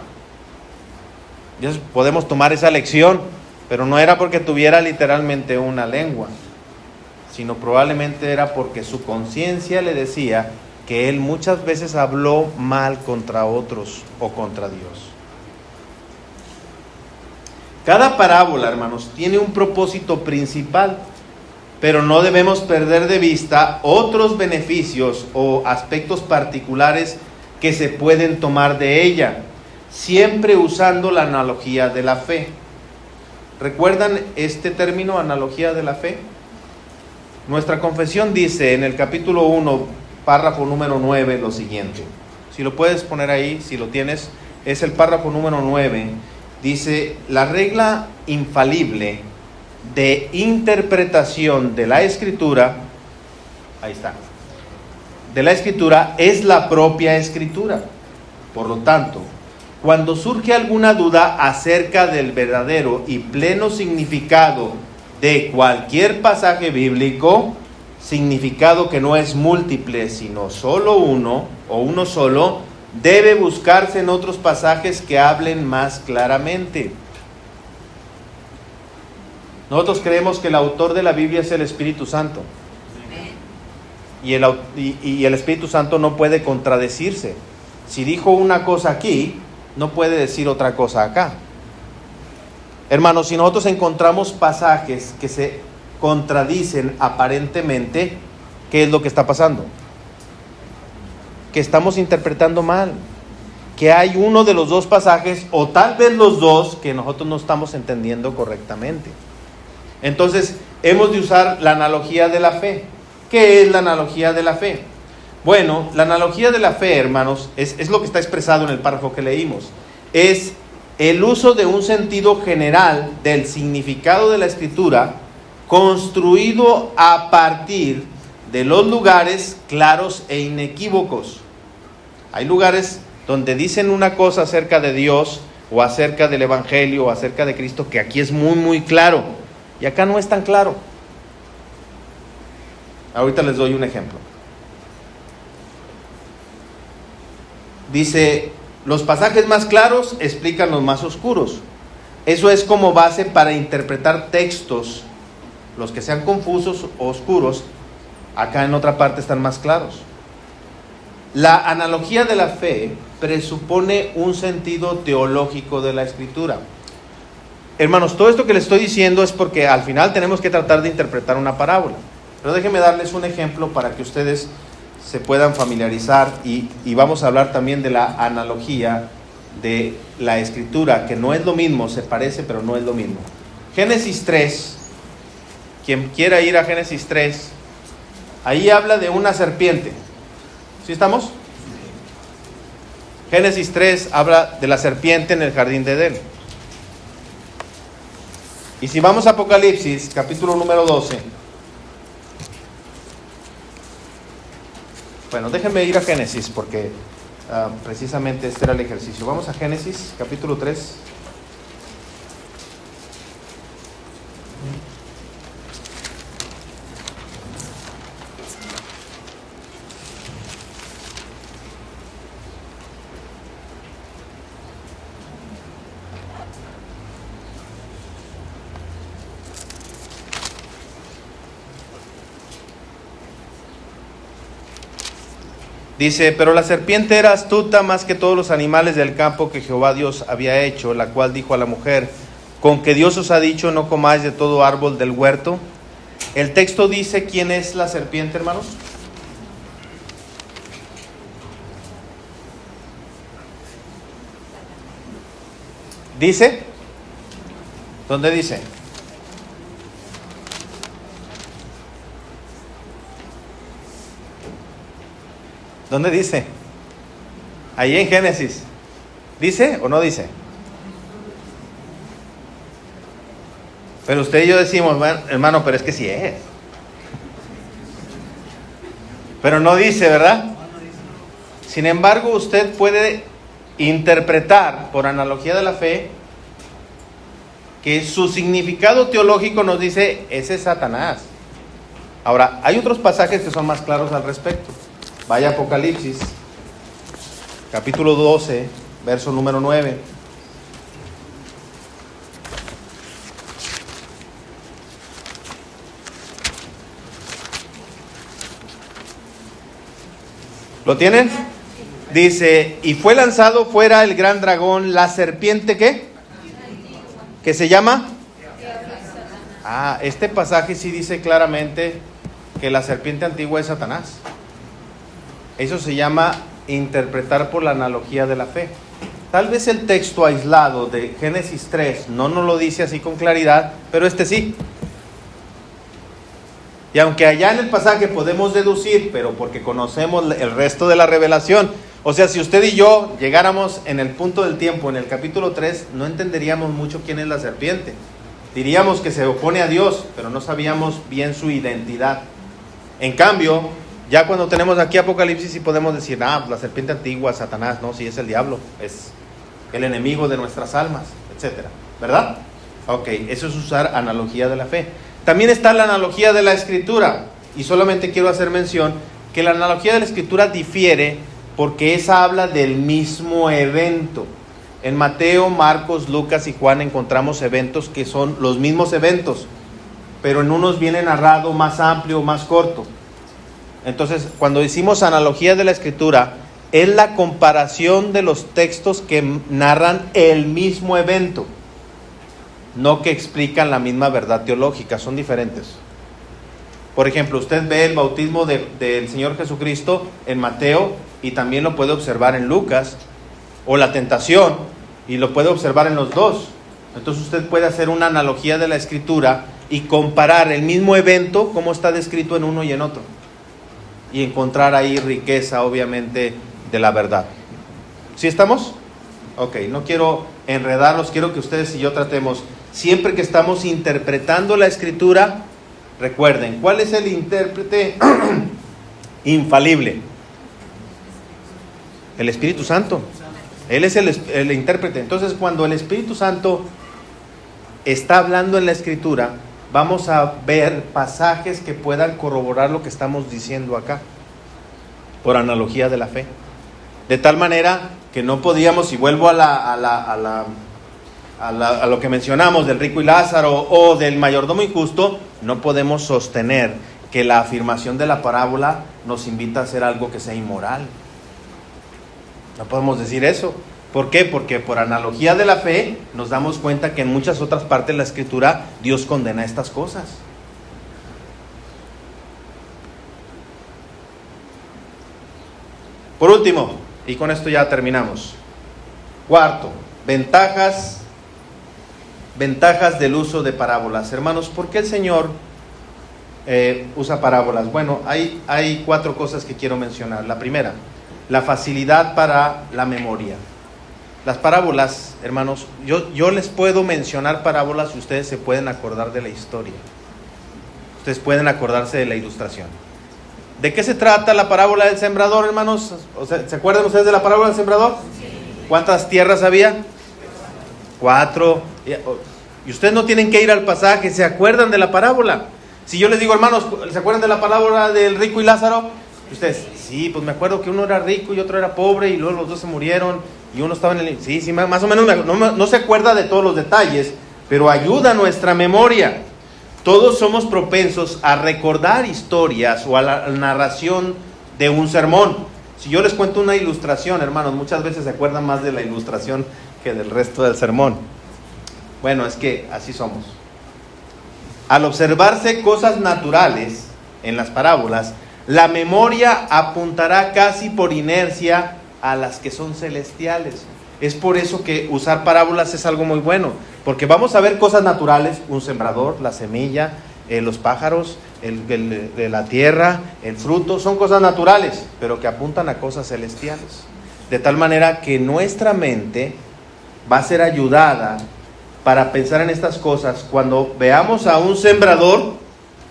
Entonces podemos tomar esa lección, pero no era porque tuviera literalmente una lengua, sino probablemente era porque su conciencia le decía que él muchas veces habló mal contra otros o contra Dios. Cada parábola, hermanos, tiene un propósito principal, pero no debemos perder de vista otros beneficios o aspectos particulares que se pueden tomar de ella, siempre usando la analogía de la fe. ¿Recuerdan este término, analogía de la fe? Nuestra confesión dice en el capítulo 1, párrafo número 9, lo siguiente. Si lo puedes poner ahí, si lo tienes, es el párrafo número 9. Dice, la regla infalible de interpretación de la Escritura, ahí está, de la Escritura es la propia Escritura. Por lo tanto, cuando surge alguna duda acerca del verdadero y pleno significado de cualquier pasaje bíblico, significado que no es múltiple, sino solo uno o uno solo, debe buscarse en otros pasajes que hablen más claramente. Nosotros creemos que el autor de la Biblia es el Espíritu Santo. Y el Espíritu Santo no puede contradecirse. Si dijo una cosa aquí, no puede decir otra cosa acá. Hermanos, si nosotros encontramos pasajes que se contradicen aparentemente, ¿qué es lo que está pasando? Que estamos interpretando mal. Que hay uno de los dos pasajes, o tal vez los dos, que nosotros no estamos entendiendo correctamente. Entonces, hemos de usar la analogía de la fe. ¿Qué es la analogía de la fe? Bueno, la analogía de la fe, hermanos, es lo que está expresado en el párrafo que leímos. Es el uso de un sentido general del significado de la Escritura, construido a partir de los lugares claros e inequívocos. Hay lugares donde dicen una cosa acerca de Dios, o acerca del Evangelio, o acerca de Cristo, que aquí es muy, muy claro. Y acá no es tan claro. Ahorita les doy un ejemplo. Dice, los pasajes más claros explican los más oscuros. Eso es como base para interpretar textos. Los que sean confusos o oscuros, acá en otra parte están más claros. La analogía de la fe presupone un sentido teológico de la Escritura. Hermanos, todo esto que les estoy diciendo es porque al final tenemos que tratar de interpretar una parábola. Pero déjenme darles un ejemplo para que ustedes se puedan familiarizar y vamos a hablar también de la analogía de la Escritura, que no es lo mismo, se parece, pero no es lo mismo. Génesis 3, quien quiera ir a Génesis 3, ahí habla de una serpiente. ¿Sí estamos? Génesis 3 habla de la serpiente en el jardín de Edén. Y si vamos a Apocalipsis, capítulo número 12. Bueno, déjenme ir a Génesis porque precisamente este era el ejercicio. Vamos a Génesis, capítulo 3. Dice, pero la serpiente era astuta más que todos los animales del campo que Jehová Dios había hecho, la cual dijo a la mujer, con que Dios os ha dicho, no comáis de todo árbol del huerto. El texto dice quién es la serpiente, hermanos. ¿Dice? ¿Dónde dice? ¿Dónde dice? Ahí en Génesis. ¿Dice o no dice? Pero usted y yo decimos, bueno, hermano, pero es que sí es. Pero no dice, ¿verdad? Sin embargo, usted puede interpretar, por analogía de la fe, que su significado teológico nos dice, ese es Satanás. Ahora, hay otros pasajes que son más claros al respecto. Vaya a Apocalipsis, capítulo 12, verso número 9. ¿Lo tienen? Dice, y fue lanzado fuera el gran dragón, la serpiente, ¿qué? ¿Qué se llama? Este pasaje sí dice claramente que la serpiente antigua es Satanás. Eso se llama interpretar por la analogía de la fe. Tal vez el texto aislado de Génesis 3 no nos lo dice así con claridad, pero este sí. Y aunque allá en el pasaje podemos deducir, pero porque conocemos el resto de la revelación, o sea, si usted y yo llegáramos en el punto del tiempo, en el capítulo 3, no entenderíamos mucho quién es la serpiente. Diríamos que se opone a Dios, pero no sabíamos bien su identidad. En cambio, ya cuando tenemos aquí Apocalipsis sí podemos decir, la serpiente antigua, Satanás, no, sí es el diablo, es el enemigo de nuestras almas, etcétera, ¿verdad? Ok, eso es usar analogía de la fe. También está la analogía de la Escritura, y solamente quiero hacer mención que la analogía de la Escritura difiere porque esa habla del mismo evento. En Mateo, Marcos, Lucas y Juan encontramos eventos que son los mismos eventos, pero en unos viene narrado más amplio, más corto. Entonces, cuando decimos analogía de la Escritura, es la comparación de los textos que narran el mismo evento, no que explican la misma verdad teológica, son diferentes. Por ejemplo, usted ve el bautismo del Señor Jesucristo en Mateo y también lo puede observar en Lucas, o la tentación, y lo puede observar en los dos. Entonces usted puede hacer una analogía de la Escritura y comparar el mismo evento, como está descrito en uno y en otro, y encontrar ahí riqueza, obviamente, de la verdad. ¿Sí estamos? Ok, no quiero enredarlos, quiero que ustedes y yo tratemos, siempre que estamos interpretando la Escritura, recuerden, ¿cuál es el intérprete infalible? El Espíritu Santo. Él es el intérprete. Entonces, cuando el Espíritu Santo está hablando en la Escritura, vamos a ver pasajes que puedan corroborar lo que estamos diciendo acá, por analogía de la fe. De tal manera que no podíamos, y vuelvo a lo que mencionamos del rico y Lázaro o del mayordomo injusto, no podemos sostener que la afirmación de la parábola nos invita a hacer algo que sea inmoral. No podemos decir eso. ¿Por qué? Porque por analogía de la fe nos damos cuenta que en muchas otras partes de la Escritura Dios condena estas cosas. Por último, y con esto ya terminamos. Cuarto, ventajas del uso de parábolas. Hermanos, ¿por qué el Señor usa parábolas? Bueno, hay 4 cosas que quiero mencionar. La primera, la facilidad para la memoria. Las parábolas, hermanos, yo les puedo mencionar parábolas y ustedes se pueden acordar de la historia. Ustedes pueden acordarse de la ilustración. ¿De qué se trata la parábola del sembrador, hermanos? ¿Se acuerdan ustedes de la parábola del sembrador? ¿Cuántas tierras había? 4. Y ustedes no tienen que ir al pasaje, ¿se acuerdan de la parábola? Si yo les digo, hermanos, ¿se acuerdan de la parábola del rico y Lázaro? Ustedes, sí, pues me acuerdo que uno era rico y otro era pobre y luego los dos se murieron y uno estaba en el... Sí, más o menos no se acuerda de todos los detalles, pero ayuda a nuestra memoria. Todos somos propensos a recordar historias o a la narración de un sermón. Si yo les cuento una ilustración, hermanos, muchas veces se acuerdan más de la ilustración que del resto del sermón. Bueno, es que así somos. Al observarse cosas naturales en las parábolas, la memoria apuntará casi por inercia a las que son celestiales. Es por eso que usar parábolas es algo muy bueno, porque vamos a ver cosas naturales, un sembrador, la semilla, los pájaros, la tierra, el fruto, son cosas naturales, pero que apuntan a cosas celestiales. De tal manera que nuestra mente va a ser ayudada para pensar en estas cosas. Cuando veamos a un sembrador,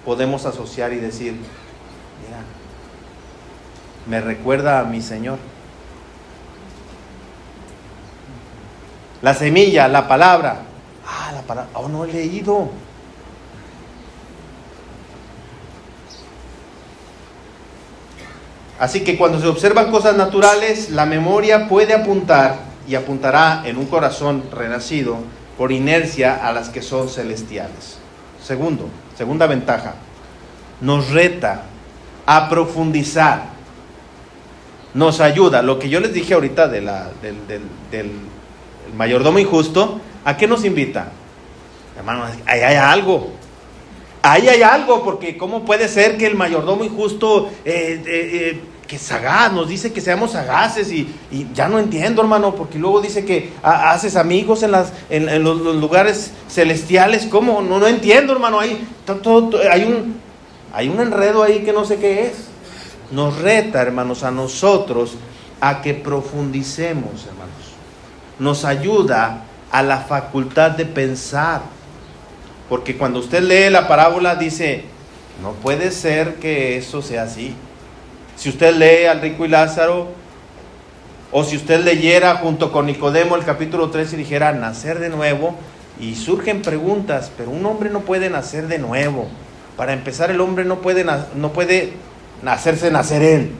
podemos asociar y decir, mira, me recuerda a mi Señor. La semilla, la palabra. La palabra, no he leído. Así que cuando se observan cosas naturales, la memoria puede apuntar y apuntará en un corazón renacido por inercia a las que son celestiales. Segunda ventaja, nos reta a profundizar, nos ayuda. Lo que yo les dije ahorita del mayordomo injusto, ¿a qué nos invita? Hermano, ahí hay algo. Ahí hay algo, porque ¿cómo puede ser que el mayordomo injusto, que es sagaz, nos dice que seamos sagaces? Y ya no entiendo, hermano, porque luego dice que haces amigos en los lugares celestiales. ¿Cómo? No entiendo, hermano. Hay un enredo ahí que no sé qué es. Nos reta, hermanos, a nosotros a que profundicemos, hermanos. Nos ayuda a la facultad de pensar. Porque cuando usted lee la parábola dice, no puede ser que eso sea así. Si usted lee al rico y Lázaro, o si usted leyera junto con Nicodemo el capítulo 3 y dijera nacer de nuevo, y surgen preguntas, pero un hombre no puede nacer de nuevo. Para empezar, el hombre no puede hacerse nacer él.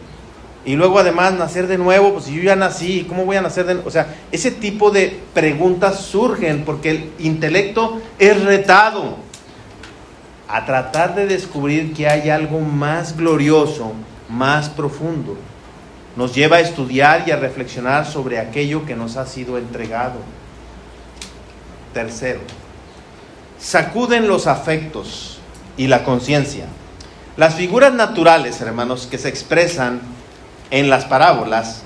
Y luego además nacer de nuevo, pues si yo ya nací, ¿cómo voy a nacer de nuevo? O sea, ese tipo de preguntas surgen porque el intelecto es retado a tratar de descubrir que hay algo más glorioso, más profundo. Nos lleva a estudiar y a reflexionar sobre aquello que nos ha sido entregado. Tercero, sacuden los afectos y la conciencia. Las figuras naturales, hermanos, que se expresan en las parábolas,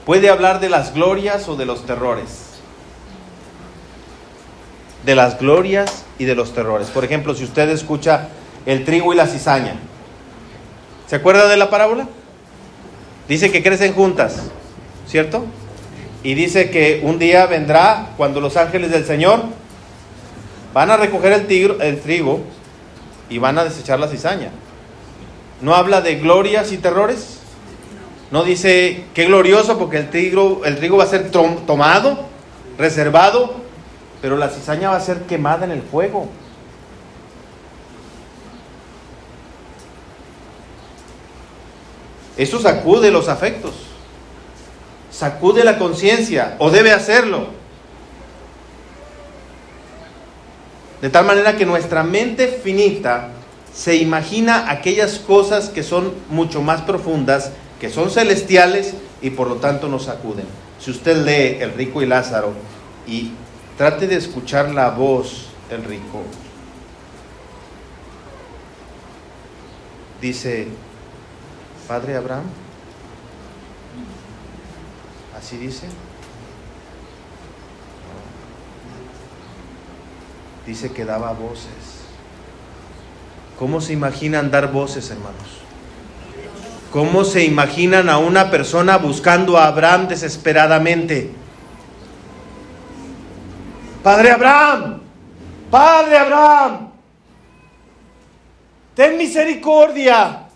puede hablar de las glorias o de los terrores. De las glorias y de los terrores. Por ejemplo, si usted escucha el trigo y la cizaña, ¿se acuerda de la parábola? Dice que crecen juntas, ¿cierto? Y dice que un día vendrá cuando los ángeles del Señor van a recoger el trigo y van a desechar la cizaña. ¿No habla de glorias y terrores? No dice qué glorioso porque el trigo va a ser tomado, reservado, pero la cizaña va a ser quemada en el fuego. Eso sacude los afectos, sacude la conciencia, o debe hacerlo. De tal manera que nuestra mente finita se imagina aquellas cosas que son mucho más profundas, que son celestiales y por lo tanto nos sacuden. Si usted lee El rico y Lázaro y trate de escuchar la voz del rico, dice, Padre Abraham, así dice. Dice que daba voces. ¿Cómo se imaginan dar voces, hermanos? ¿Cómo se imaginan a una persona buscando a Abraham desesperadamente? Padre Abraham, Padre Abraham, ten misericordia,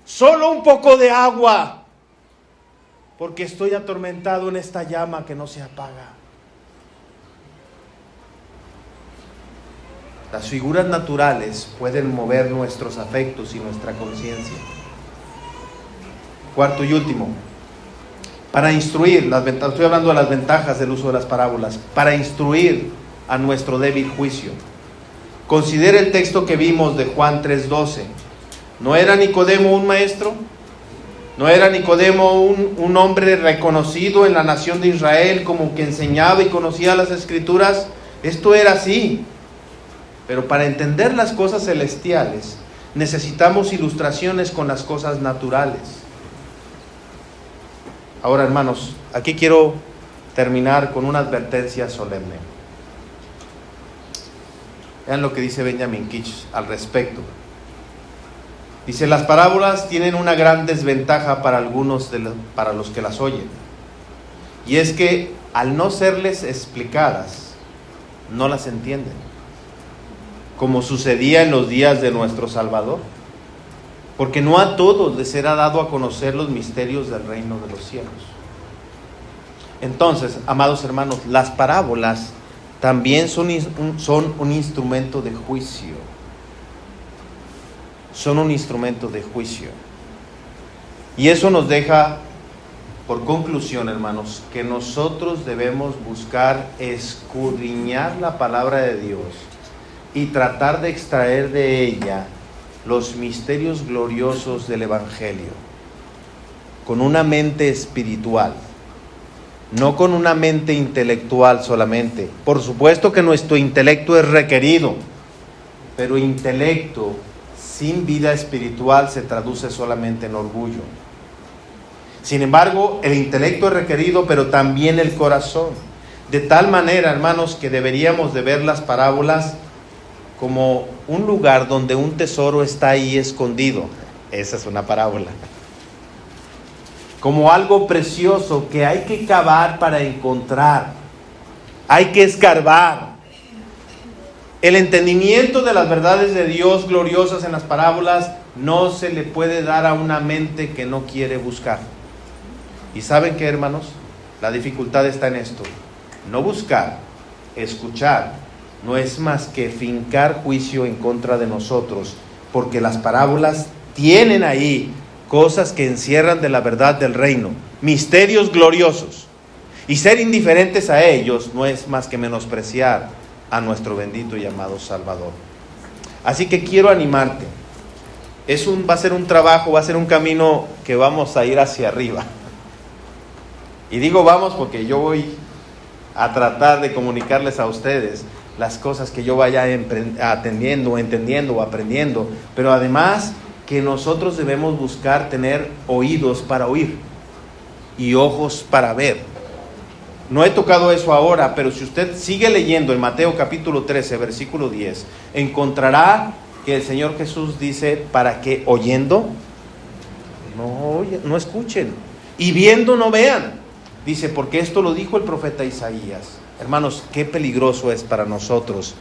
solo un poco de agua, porque estoy atormentado en esta llama que no se apaga. Las figuras naturales pueden mover nuestros afectos y nuestra conciencia. Cuarto y último, para instruir, estoy hablando de las ventajas del uso de las parábolas, para instruir a nuestro débil juicio. Considere el texto que vimos de Juan 3:12. ¿No era Nicodemo un maestro? No era Nicodemo un hombre reconocido en la nación de Israel como que enseñaba y conocía las Escrituras. Esto era así. Pero para entender las cosas celestiales necesitamos ilustraciones con las cosas naturales. Ahora, hermanos, aquí quiero terminar con una advertencia solemne. Vean lo que dice Benjamin Kitch al respecto. Dice: las parábolas tienen una gran desventaja para algunos para los que las oyen. Y es que al no serles explicadas, no las entienden. Como sucedía en los días de nuestro Salvador. Porque no a todos les era dado a conocer los misterios del reino de los cielos. Entonces, amados hermanos, las parábolas también son un instrumento de juicio. Son un instrumento de juicio. Y eso nos deja, por conclusión, hermanos, que nosotros debemos buscar escudriñar la palabra de Dios y tratar de extraer de ella los misterios gloriosos del Evangelio, con una mente espiritual, no con una mente intelectual solamente. Por supuesto que nuestro intelecto es requerido, pero intelecto sin vida espiritual se traduce solamente en orgullo. Sin embargo, el intelecto es requerido, pero también el corazón. De tal manera, hermanos, que deberíamos de ver las parábolas como un lugar donde un tesoro está ahí escondido. Esa es una parábola. Como algo precioso que hay que cavar para encontrar. Hay que escarbar. El entendimiento de las verdades de Dios gloriosas en las parábolas no se le puede dar a una mente que no quiere buscar. ¿Y saben qué, hermanos? La dificultad está en esto. No buscar, escuchar, no es más que fincar juicio en contra de nosotros, porque las parábolas tienen ahí cosas que encierran de la verdad del reino, misterios gloriosos, y ser indiferentes a ellos no es más que menospreciar a nuestro bendito y amado Salvador. Así que quiero animarte. Va a ser un trabajo, va a ser un camino que vamos a ir hacia arriba. Y digo vamos porque yo voy a tratar de comunicarles a ustedes las cosas que yo vaya entendiendo o aprendiendo, pero además que nosotros debemos buscar tener oídos para oír y ojos para ver. No he tocado eso ahora, pero si usted sigue leyendo en Mateo capítulo 13, versículo 10, encontrará que el Señor Jesús dice: para que oyendo no escuchen, y viendo no vean. Dice, porque esto lo dijo el profeta Isaías. Hermanos, qué peligroso es para nosotros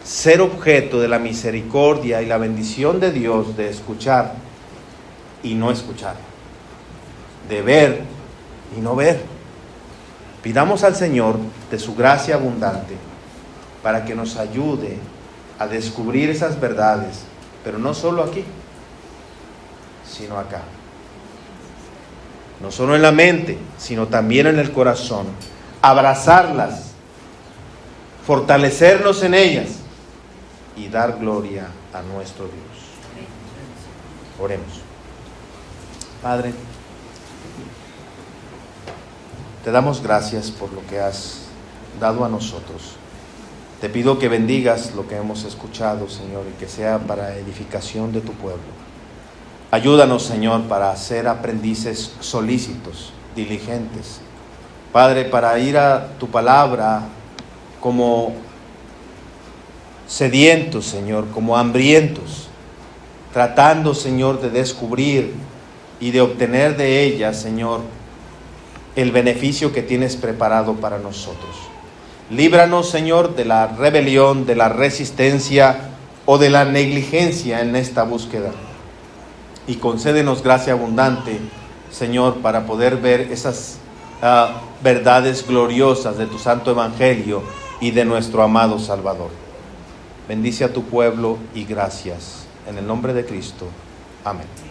ser objeto de la misericordia y la bendición de Dios, de escuchar y no escuchar, de ver y no ver. Pidamos al Señor de su gracia abundante para que nos ayude a descubrir esas verdades, pero no solo aquí, sino acá. No solo en la mente, sino también en el corazón. Abrazarlas, fortalecernos en ellas y dar gloria a nuestro Dios. Oremos. Padre, te damos gracias por lo que has dado a nosotros. Te pido que bendigas lo que hemos escuchado, Señor, y que sea para edificación de tu pueblo. Ayúdanos, Señor, para ser aprendices solícitos, diligentes. Padre, para ir a tu palabra como sedientos, Señor, como hambrientos, tratando, Señor, de descubrir y de obtener de ella, Señor, el beneficio que tienes preparado para nosotros. Líbranos, Señor, de la rebelión, de la resistencia o de la negligencia en esta búsqueda. Y concédenos gracia abundante, Señor, para poder ver esas verdades gloriosas de tu santo evangelio y de nuestro amado Salvador. Bendice a tu pueblo y gracias. En el nombre de Cristo. Amén.